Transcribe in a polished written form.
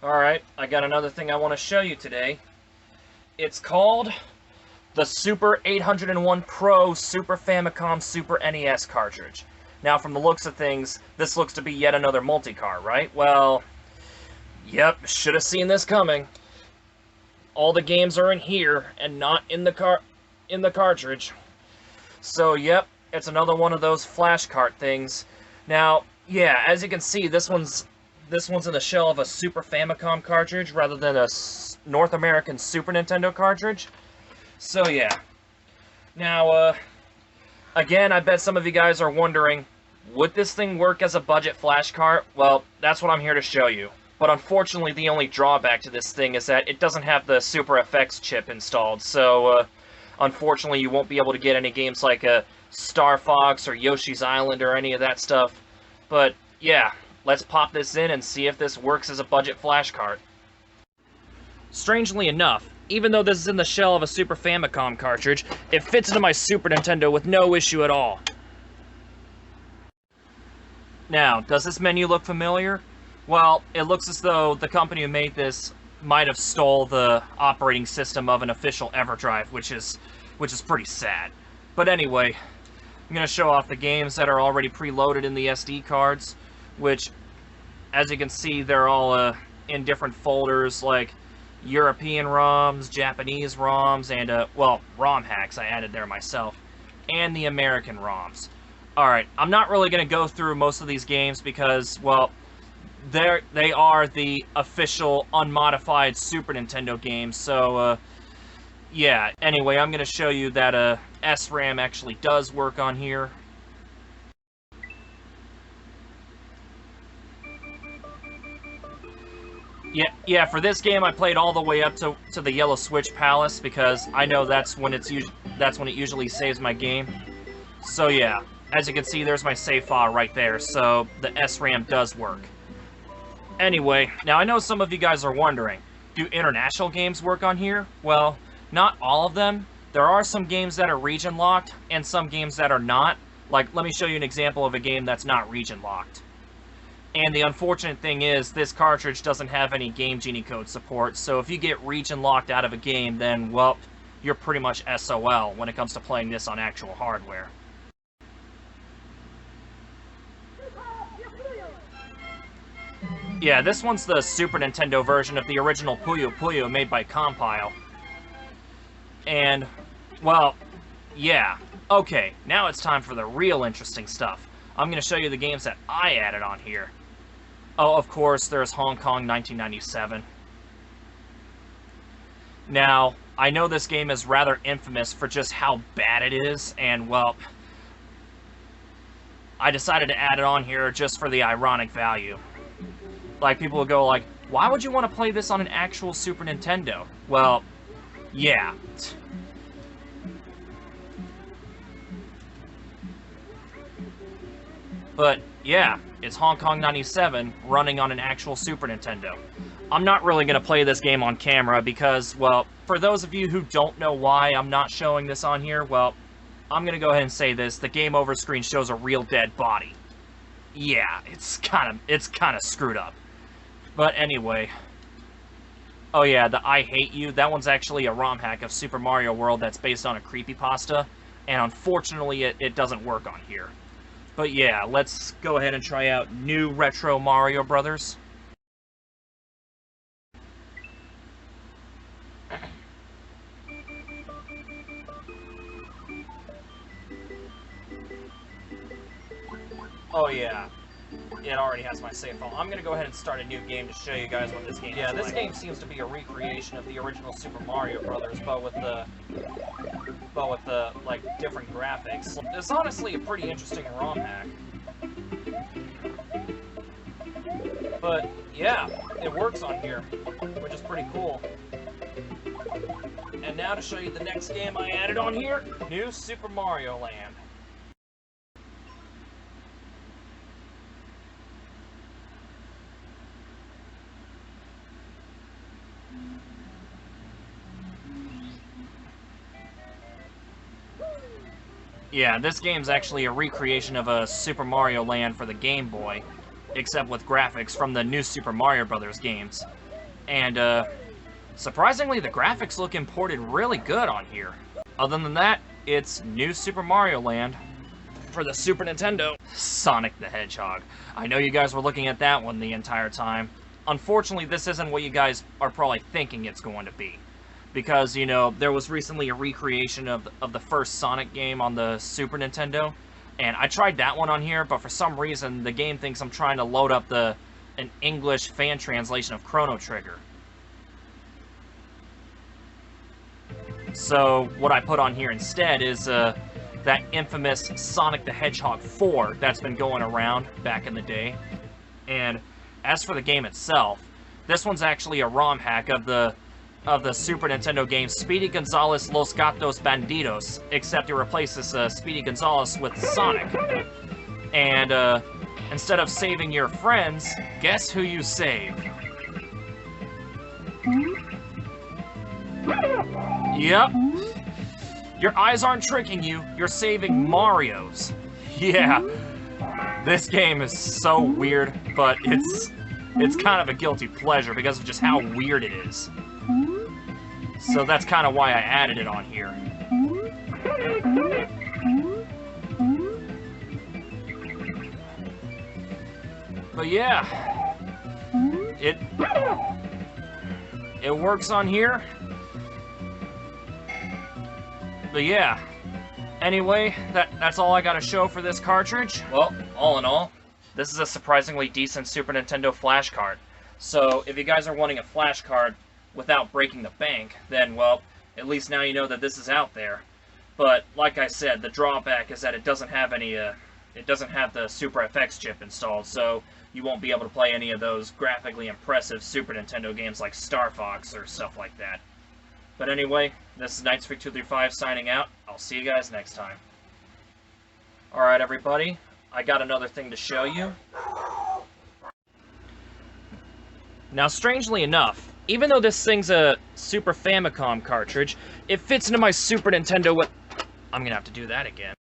Alright, I got another thing I want to show you today. It's called the Super 801 Pro Super Famicom Super NES cartridge. Now, from the looks of things, this looks to be yet another multi-cart, right? Well, yep, should have seen this coming. All the games are in here and not in the cartridge. So, yep, it's another one of those flash cart things. Now, yeah, as you can see, this one's in the shell of a Super Famicom cartridge rather than a North American Super Nintendo cartridge. So yeah. Now, again, I bet some of you guys are wondering, would this thing work as a budget flash cart? Well, that's what I'm here to show you. But unfortunately, the only drawback to this thing is that it doesn't have the Super FX chip installed. So, unfortunately, you won't be able to get any games like Star Fox or Yoshi's Island or any of that stuff. But, yeah. Let's pop this in and see if this works as a budget flash cart. Strangely enough, even though this is in the shell of a Super Famicom cartridge, it fits into my Super Nintendo with no issue at all. Now, does this menu look familiar? Well, it looks as though the company who made this might have stole the operating system of an official EverDrive, which is pretty sad. But anyway, I'm going to show off the games that are already preloaded in the SD cards, which, as you can see, they're all in different folders, like European ROMs, Japanese ROMs, and, well, ROM hacks I added there myself, and the American ROMs. Alright, I'm not really going to go through most of these games because, well, they are the official, unmodified Super Nintendo games, so, yeah. Anyway, I'm going to show you that SRAM actually does work on here. Yeah, for this game I played all the way up to the Yellow Switch Palace because I know that's when it usually saves my game. So yeah, as you can see, there's my save file right there, so the SRAM does work. Anyway, now I know some of you guys are wondering, do international games work on here? Well, not all of them. There are some games that are region locked and some games that are not. Like, let me show you an example of a game that's not region locked. And the unfortunate thing is, this cartridge doesn't have any Game Genie code support, so if you get region locked out of a game, then, well, you're pretty much SOL when it comes to playing this on actual hardware. Yeah, this one's the Super Nintendo version of the original Puyo Puyo made by Compile. And, well, yeah. Okay, now it's time for the real interesting stuff. I'm going to show you the games that I added on here. Oh, of course, there's Hong Kong 1997. Now, I know this game is rather infamous for just how bad it is, and, well, I decided to add it on here just for the ironic value. Like, people will go like, why would you want to play this on an actual Super Nintendo? Well, yeah. But, yeah, it's Hong Kong 97 running on an actual Super Nintendo. I'm not really going to play this game on camera because, well, for those of you who don't know why I'm not showing this on here, well, I'm going to go ahead and say this. The game over screen shows a real dead body. Yeah, it's kind of screwed up. But anyway. Oh yeah, the I Hate You, that one's actually a ROM hack of Super Mario World that's based on a creepypasta, and unfortunately it doesn't work on here. But yeah, let's go ahead and try out new retro Mario Brothers. Oh yeah, it already has my save file. I'm gonna go ahead and start a new game to show you guys what this game is. Yeah, this game seems to be a recreation of the original Super Mario Brothers, but with the like different graphics. It's honestly a pretty interesting ROM hack. But yeah, it works on here, which is pretty cool. And now to show you the next game I added on here, New Super Mario Land. Yeah, this game's actually a recreation of a Super Mario Land for the Game Boy, except with graphics from the new Super Mario Bros. Games. And surprisingly, the graphics look imported really good on here. Other than that, it's New Super Mario Land for the Super Nintendo. Sonic the Hedgehog. I know you guys were looking at that one the entire time. Unfortunately, this isn't what you guys are probably thinking it's going to be. Because, you know, there was recently a recreation of the first Sonic game on the Super Nintendo. And I tried that one on here, but for some reason, the game thinks I'm trying to load up an English fan translation of Chrono Trigger. So, what I put on here instead is that infamous Sonic the Hedgehog 4 that's been going around back in the day. And as for the game itself, this one's actually a ROM hack of the Super Nintendo game Speedy Gonzales Los Gatos Bandidos, except it replaces Speedy Gonzales with Sonic. And instead of saving your friends, guess who you save? Yep. Your eyes aren't tricking you, you're saving Mario's. Yeah. This game is so weird, but it's kind of a guilty pleasure because of just how weird it is. So that's kind of why I added it on here. But yeah, it works on here. But yeah, anyway, that's all I got to show for this cartridge. Well, all in all, this is a surprisingly decent Super Nintendo flash card. So if you guys are wanting a flash card without breaking the bank, then, well, at least now you know that this is out there. But like I said, the drawback is that it doesn't have the Super FX chip installed, so you won't be able to play any of those graphically impressive Super Nintendo games like Star Fox or stuff like that. But anyway, this is Knightsfreak235 signing out. I'll see you guys next time. Alright everybody, I got another thing to show you. Now strangely enough, even though this thing's a Super Famicom cartridge, it fits into my Super Nintendo with... I'm gonna have to do that again.